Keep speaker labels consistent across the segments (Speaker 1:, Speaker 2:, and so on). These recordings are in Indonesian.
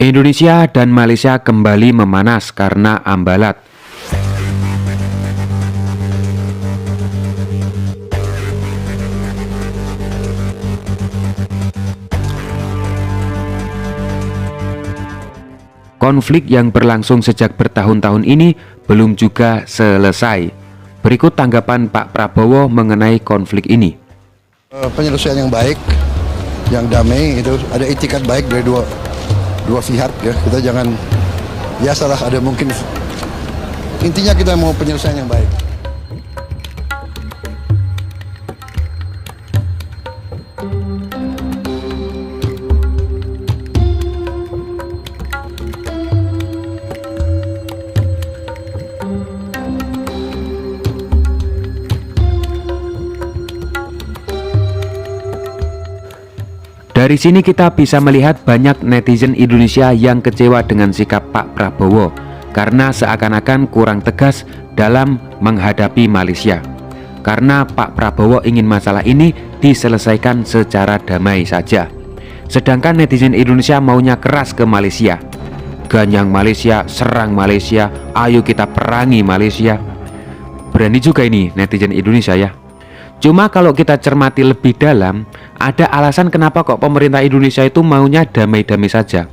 Speaker 1: Indonesia dan Malaysia kembali memanas karena ambalat. Konflik yang berlangsung sejak bertahun-tahun ini belum juga selesai. Berikut tanggapan Pak Prabowo mengenai konflik ini.
Speaker 2: Penyelesaian yang baik, yang damai, itu ada itikat baik dari dua pihak ya. Kita jangan biasalah ada mungkin, intinya kita mau penyelesaian yang baik.
Speaker 1: Dari sini kita bisa melihat banyak netizen Indonesia yang kecewa dengan sikap Pak Prabowo karena seakan-akan kurang tegas dalam menghadapi Malaysia. Karena Pak Prabowo ingin masalah ini diselesaikan secara damai saja. Sedangkan netizen Indonesia maunya keras ke Malaysia. Ganyang Malaysia, serang Malaysia, ayo kita perangi Malaysia. Berani juga ini netizen Indonesia ya. Cuma kalau kita cermati lebih dalam, ada alasan kenapa kok pemerintah Indonesia itu maunya damai-damai saja.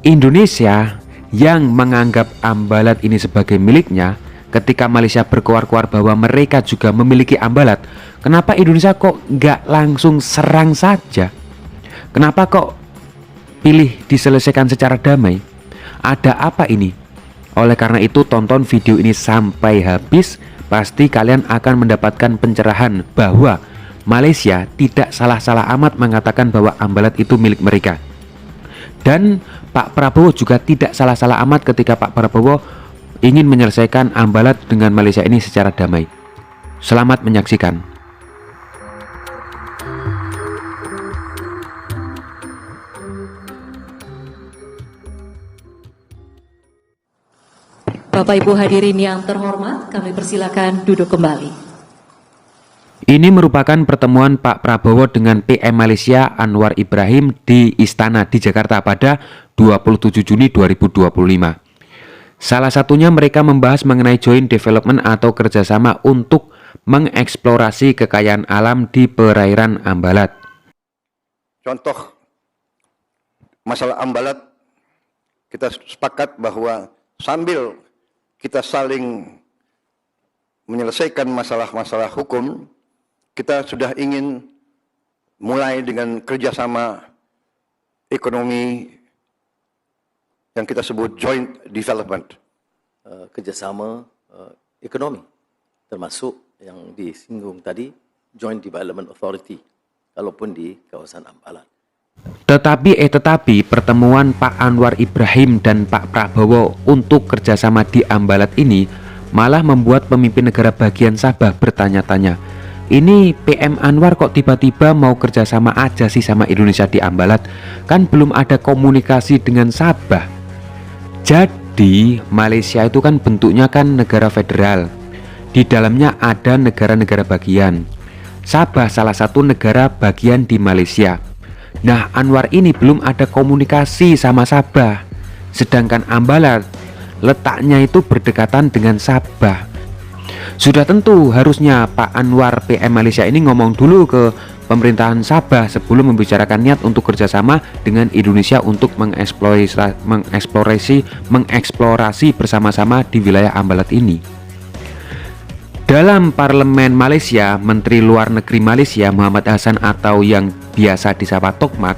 Speaker 1: Indonesia yang menganggap ambalat ini sebagai miliknya, ketika Malaysia berkuar-kuar bahwa mereka juga memiliki ambalat, kenapa Indonesia kok nggak langsung serang saja? Kenapa kok pilih diselesaikan secara damai? Ada apa ini? Oleh karena itu tonton video ini sampai habis, pasti kalian akan mendapatkan pencerahan bahwa Malaysia tidak salah-salah amat mengatakan bahwa ambalat itu milik mereka. Dan Pak Prabowo juga tidak salah-salah amat ketika Pak Prabowo ingin menyelesaikan ambalat dengan Malaysia ini secara damai. Selamat menyaksikan.
Speaker 3: Bapak Ibu hadirin yang terhormat, kami persilakan duduk kembali.
Speaker 1: Ini merupakan pertemuan Pak Prabowo dengan PM Malaysia Anwar Ibrahim di Istana di Jakarta pada 27 Juni 2025. Salah satunya mereka membahas mengenai joint development atau kerjasama untuk mengeksplorasi kekayaan alam di perairan ambalat.
Speaker 2: Contoh masalah ambalat, kita sepakat bahwa sambil kita saling menyelesaikan masalah-masalah hukum, kita sudah ingin mulai dengan kerjasama ekonomi yang kita sebut joint development.
Speaker 4: Kerjasama ekonomi, termasuk yang disinggung tadi, Joint Development Authority, walaupun di kawasan ambalat.
Speaker 1: Tetapi pertemuan Pak Anwar Ibrahim dan Pak Prabowo untuk kerjasama di ambalat ini malah membuat pemimpin negara bagian Sabah bertanya-tanya, ini PM Anwar kok tiba-tiba mau kerjasama aja sih sama Indonesia di ambalat? Kan belum ada komunikasi dengan Sabah. Jadi Malaysia itu kan bentuknya kan negara federal, di dalamnya ada negara-negara bagian. Sabah salah satu negara bagian di Malaysia. Nah, Anwar ini belum ada komunikasi sama Sabah. Sedangkan ambalat letaknya itu berdekatan dengan Sabah. Sudah tentu harusnya Pak Anwar PM Malaysia ini ngomong dulu ke pemerintahan Sabah sebelum membicarakan niat untuk kerjasama dengan Indonesia untuk mengeksplorasi bersama-sama di wilayah ambalat ini. Dalam Parlemen Malaysia, Menteri Luar Negeri Malaysia Muhammad Hassan atau yang biasa disapa Tokmat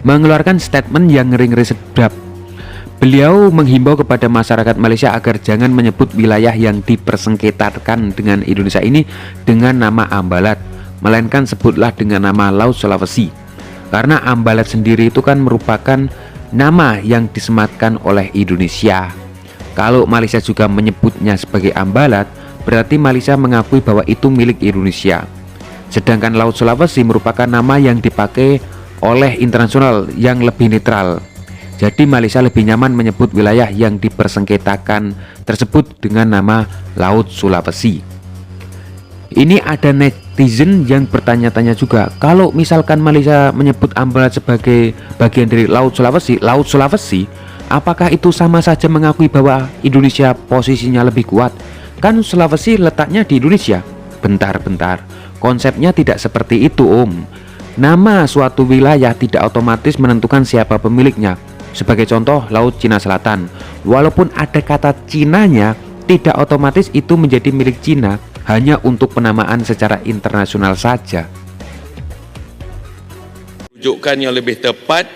Speaker 1: mengeluarkan statement yang ngeri-ngeri sedap. Beliau menghimbau kepada masyarakat Malaysia agar jangan menyebut wilayah yang dipersengketakan dengan Indonesia ini dengan nama ambalat, melainkan sebutlah dengan nama Laut Sulawesi. Karena ambalat sendiri itu kan merupakan nama yang disematkan oleh Indonesia. Kalau Malaysia juga menyebutnya sebagai ambalat, berarti Malaysia mengakui bahwa itu milik Indonesia. Sedangkan Laut Sulawesi merupakan nama yang dipakai oleh internasional yang lebih netral. Jadi Malaysia lebih nyaman menyebut wilayah yang dipersengketakan tersebut dengan nama Laut Sulawesi. Ini ada netizen yang bertanya-tanya juga, kalau misalkan Malaysia menyebut Ambalat sebagai bagian dari Laut Sulawesi, apakah itu sama saja mengakui bahwa Indonesia posisinya lebih kuat? Kan Sulawesi letaknya di Indonesia. Bentar, konsepnya tidak seperti itu, Om. Nama suatu wilayah tidak otomatis menentukan siapa pemiliknya. Sebagai contoh, Laut Cina Selatan, walaupun ada kata Cinanya, tidak otomatis itu menjadi milik Cina, hanya untuk penamaan secara internasional saja.
Speaker 5: Rujukan yang lebih tepat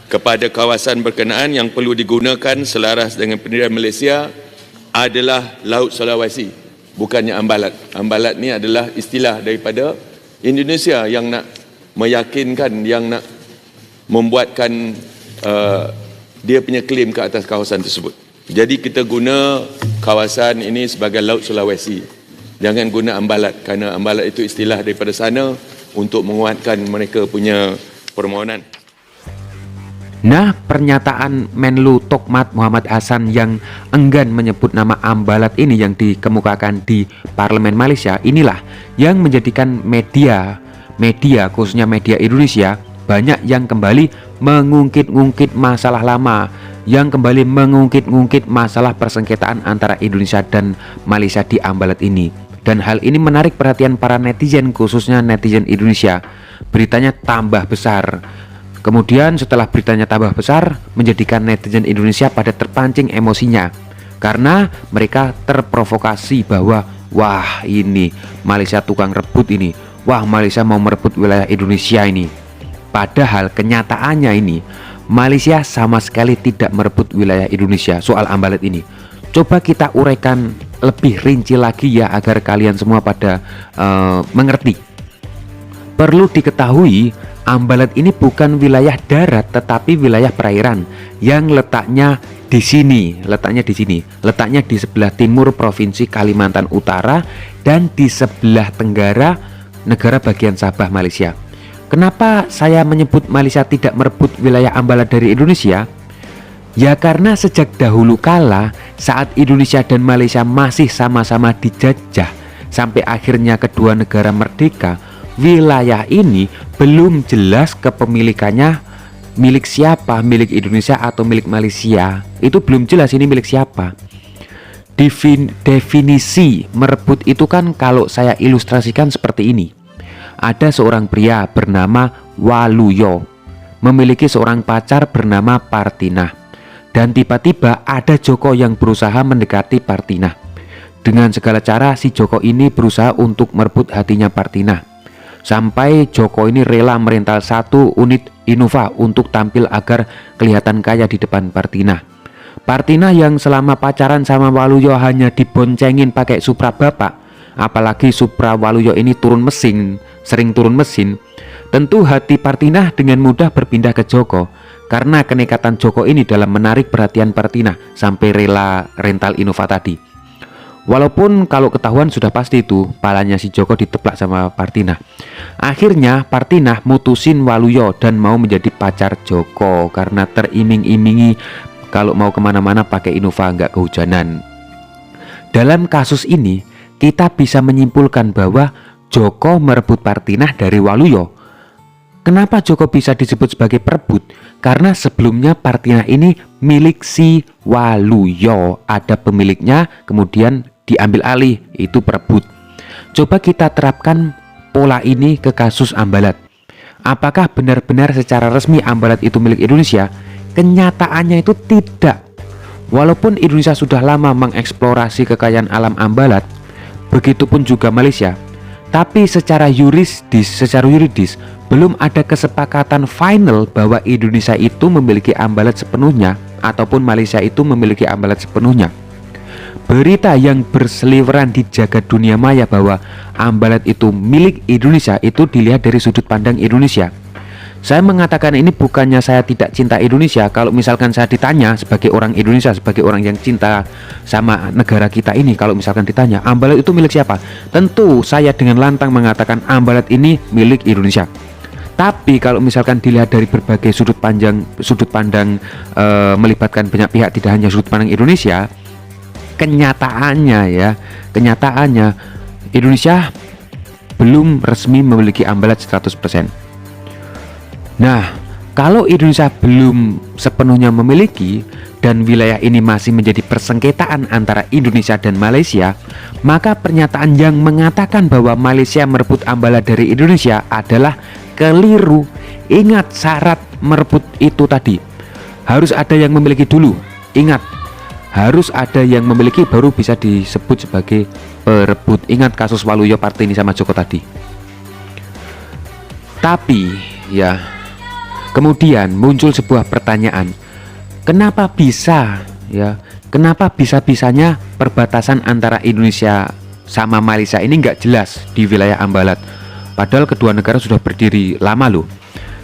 Speaker 5: kepada kawasan berkenaan yang perlu digunakan selaras dengan pendirian Malaysia adalah Laut Sulawesi, bukannya Ambalat. Ambalat ni adalah istilah daripada Indonesia yang nak meyakinkan, yang nak membuatkan dia punya klaim ke atas kawasan tersebut. Jadi kita guna kawasan ini sebagai Laut Sulawesi. Jangan guna Ambalat, kerana Ambalat itu istilah daripada sana untuk menguatkan mereka punya permohonan.
Speaker 1: Nah, pernyataan Menlu Tokmat Muhammad Hasan yang enggan menyebut nama Ambalat ini yang dikemukakan di Parlemen Malaysia, inilah yang menjadikan media khususnya media Indonesia banyak yang kembali mengungkit-ungkit masalah lama, yang kembali mengungkit-ungkit masalah persengketaan antara Indonesia dan Malaysia di Ambalat ini. Dan hal ini menarik perhatian para netizen, khususnya netizen Indonesia. Beritanya tambah besar. Kemudian setelah beritanya tambah besar, menjadikan netizen Indonesia pada terpancing emosinya, karena mereka terprovokasi bahwa wah, ini Malaysia tukang rebut ini, wah, Malaysia mau merebut wilayah Indonesia ini. Padahal kenyataannya ini Malaysia sama sekali tidak merebut wilayah Indonesia soal Ambalat ini. Coba kita uraikan lebih rinci lagi ya, agar kalian semua pada mengerti. Perlu diketahui, Ambalat ini bukan wilayah darat tetapi wilayah perairan yang letaknya di sini, letaknya di sebelah timur Provinsi Kalimantan Utara dan di sebelah tenggara negara bagian Sabah, Malaysia. Kenapa saya menyebut Malaysia tidak merebut wilayah Ambalat dari Indonesia? Ya karena sejak dahulu kala, saat Indonesia dan Malaysia masih sama-sama dijajah sampai akhirnya kedua negara merdeka, wilayah ini belum jelas kepemilikannya milik siapa, milik Indonesia atau milik Malaysia. Itu belum jelas ini milik siapa. Definisi merebut itu kan kalau saya ilustrasikan seperti ini. Ada seorang pria bernama Waluyo, memiliki seorang pacar bernama Partinah. Dan tiba-tiba ada Joko yang berusaha mendekati Partinah. Dengan segala cara si Joko ini berusaha untuk merebut hatinya Partinah. Sampai Joko ini rela merental 1 unit Innova untuk tampil agar kelihatan kaya di depan Partinah. Partinah yang selama pacaran sama Waluyo hanya diboncengin pakai Supra bapak, apalagi Supra Waluyo ini sering turun mesin. Tentu hati Partinah dengan mudah berpindah ke Joko, karena kenekatan Joko ini dalam menarik perhatian Partinah sampai rela rental Innova tadi. Walaupun kalau ketahuan sudah pasti itu palanya si Joko diteplak sama Partinah. Akhirnya Partinah mutusin Waluyo dan mau menjadi pacar Joko karena teriming-imingi kalau mau kemana-mana pakai Innova nggak kehujanan. Dalam kasus ini kita bisa menyimpulkan bahwa Joko merebut Partinah dari Waluyo. Kenapa Joko bisa disebut sebagai perebut? Karena sebelumnya Partinah ini milik si Waluyo, ada pemiliknya kemudian diambil alih, itu perebut. Coba kita terapkan pola ini ke kasus Ambalat. Apakah benar-benar secara resmi Ambalat itu milik Indonesia? Kenyataannya itu tidak. Walaupun Indonesia sudah lama mengeksplorasi kekayaan alam Ambalat, begitupun juga Malaysia, tapi secara yuridis belum ada kesepakatan final bahwa Indonesia itu memiliki Ambalat sepenuhnya ataupun Malaysia itu memiliki Ambalat sepenuhnya. Berita yang berseliweran di jagat dunia maya bahwa Ambalat itu milik Indonesia itu dilihat dari sudut pandang Indonesia. Saya mengatakan ini bukannya saya tidak cinta Indonesia. Kalau misalkan saya ditanya sebagai orang Indonesia, sebagai orang yang cinta sama negara kita ini, kalau misalkan ditanya Ambalat itu milik siapa, tentu saya dengan lantang mengatakan Ambalat ini milik Indonesia. Tapi kalau misalkan dilihat dari berbagai sudut pandang melibatkan banyak pihak, tidak hanya sudut pandang Indonesia, kenyataannya Indonesia belum resmi memiliki Ambalat 100%. Nah, kalau Indonesia belum sepenuhnya memiliki dan wilayah ini masih menjadi persengketaan antara Indonesia dan Malaysia, maka pernyataan yang mengatakan bahwa Malaysia merebut Ambalat dari Indonesia adalah keliru. Ingat, syarat merebut itu tadi harus ada yang memiliki dulu. Ingat, harus ada yang memiliki baru bisa disebut sebagai perebut. Ingat kasus Waluyo Partini sama Joko tadi. Tapi ya, kemudian muncul sebuah pertanyaan, kenapa bisa-bisanya perbatasan antara Indonesia sama Malaysia ini nggak jelas di wilayah Ambalat, padahal kedua negara sudah berdiri lama loh.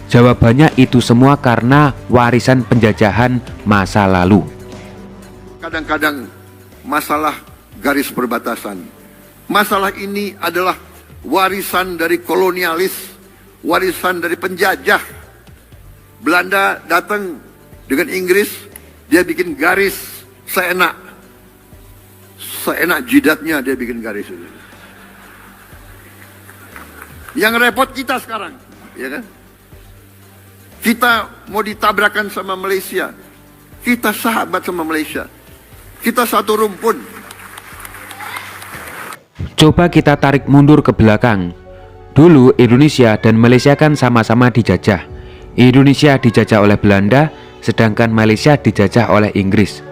Speaker 1: Jawabannya itu semua karena warisan penjajahan masa lalu.
Speaker 2: Kadang-kadang masalah garis perbatasan, masalah ini adalah warisan dari kolonialis, warisan dari penjajah. Belanda datang dengan Inggris, dia bikin garis seenak jidatnya, dia bikin garis itu. Yang repot kita sekarang, ya kan? Kita mau ditabrakan sama Malaysia, kita sahabat sama Malaysia, kita satu rumpun.
Speaker 1: Coba kita tarik mundur ke belakang. Dulu Indonesia dan Malaysia kan sama-sama dijajah. Indonesia dijajah oleh Belanda, sedangkan Malaysia dijajah oleh Inggris.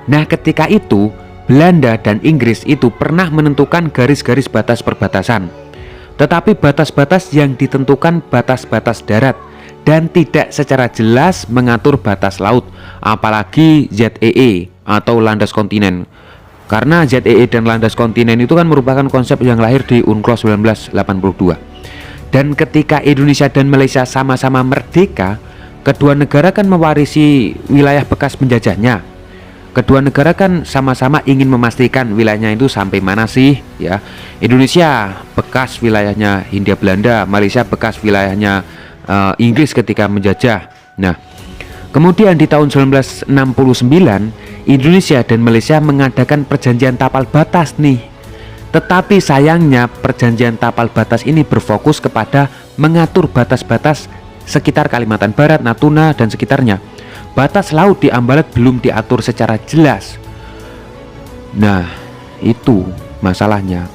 Speaker 1: Nah, ketika itu Belanda dan Inggris itu pernah menentukan garis-garis batas perbatasan. Tetapi batas-batas yang ditentukan batas-batas darat dan tidak secara jelas mengatur batas laut, apalagi ZEE atau landas kontinen. Karena ZEE dan landas kontinen itu kan merupakan konsep yang lahir di UNCLOS 1982. Dan ketika Indonesia dan Malaysia sama-sama merdeka, kedua negara kan mewarisi wilayah bekas penjajahnya. Kedua negara kan sama-sama ingin memastikan wilayahnya itu sampai mana sih, ya. Indonesia bekas wilayahnya Hindia Belanda, Malaysia bekas wilayahnya Inggris ketika menjajah. Nah, kemudian di tahun 1969 Indonesia dan Malaysia mengadakan perjanjian tapal batas nih. Tetapi sayangnya perjanjian tapal batas ini berfokus kepada mengatur batas-batas sekitar Kalimantan Barat, Natuna dan sekitarnya. Batas laut di Ambalat belum diatur secara jelas. Nah, itu masalahnya.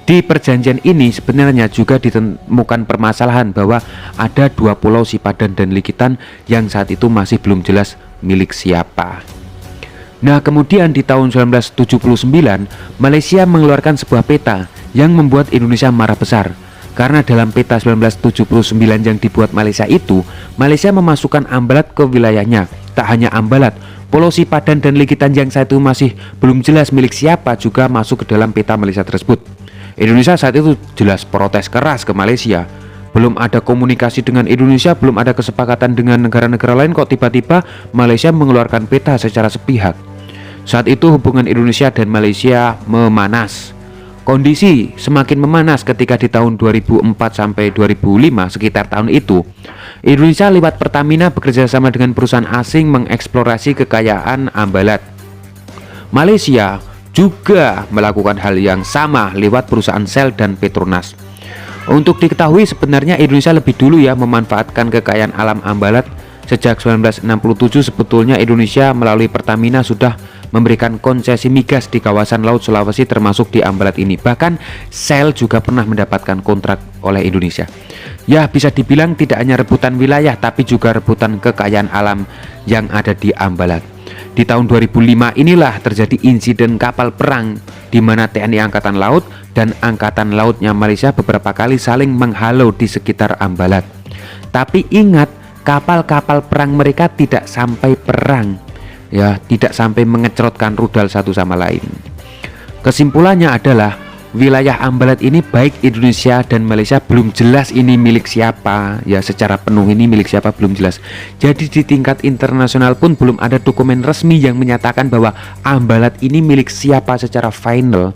Speaker 1: Di perjanjian ini sebenarnya juga ditemukan permasalahan bahwa ada dua pulau Sipadan dan Likitan yang saat itu masih belum jelas milik siapa. Nah, kemudian di tahun 1979 Malaysia mengeluarkan sebuah peta yang membuat Indonesia marah besar. Karena dalam peta 1979 yang dibuat Malaysia itu, Malaysia memasukkan Ambalat ke wilayahnya. Tak hanya Ambalat, Pulau Sipadan dan Likitan yang saat itu masih belum jelas milik siapa juga masuk ke dalam peta Malaysia tersebut. Indonesia saat itu jelas protes keras ke Malaysia. Belum ada komunikasi dengan Indonesia, belum ada kesepakatan dengan negara-negara lain, kok tiba-tiba Malaysia mengeluarkan peta secara sepihak. Saat itu hubungan Indonesia dan Malaysia memanas. Kondisi semakin memanas ketika di tahun 2004 sampai 2005, sekitar tahun itu, Indonesia lewat Pertamina bekerja sama dengan perusahaan asing mengeksplorasi kekayaan Ambalat. Malaysia juga melakukan hal yang sama lewat perusahaan Shell dan Petronas. Untuk diketahui sebenarnya Indonesia lebih dulu ya memanfaatkan kekayaan alam Ambalat. Sejak 1967 sebetulnya Indonesia melalui Pertamina sudah memberikan konsesi migas di kawasan Laut Sulawesi termasuk di Ambalat ini. Bahkan Shell juga pernah mendapatkan kontrak oleh Indonesia. Ya, bisa dibilang tidak hanya rebutan wilayah tapi juga rebutan kekayaan alam yang ada di Ambalat. Di tahun 2005 inilah terjadi insiden kapal perang di mana TNI Angkatan Laut dan Angkatan Lautnya Malaysia beberapa kali saling menghalau di sekitar Ambalat. Tapi ingat, kapal-kapal perang mereka tidak sampai perang, ya, tidak sampai mengecerotkan rudal satu sama lain. Kesimpulannya adalah wilayah Ambalat ini baik Indonesia dan Malaysia belum jelas ini milik siapa, ya, secara penuh ini milik siapa belum jelas. Jadi di tingkat internasional pun belum ada dokumen resmi yang menyatakan bahwa Ambalat ini milik siapa secara final.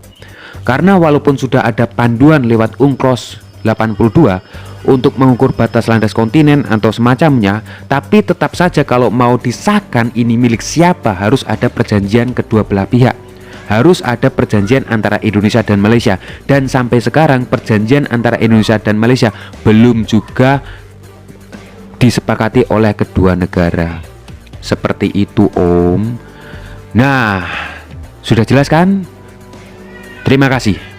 Speaker 1: Karena walaupun sudah ada panduan lewat UNCLOS 82 untuk mengukur batas landas kontinen atau semacamnya, tapi tetap saja kalau mau disahkan ini milik siapa harus ada perjanjian kedua belah pihak. harus ada perjanjian antara Indonesia dan Malaysia, dan sampai sekarang perjanjian antara Indonesia dan Malaysia belum juga disepakati oleh kedua negara. Seperti itu, Om. Nah, sudah jelas kan? Terima kasih.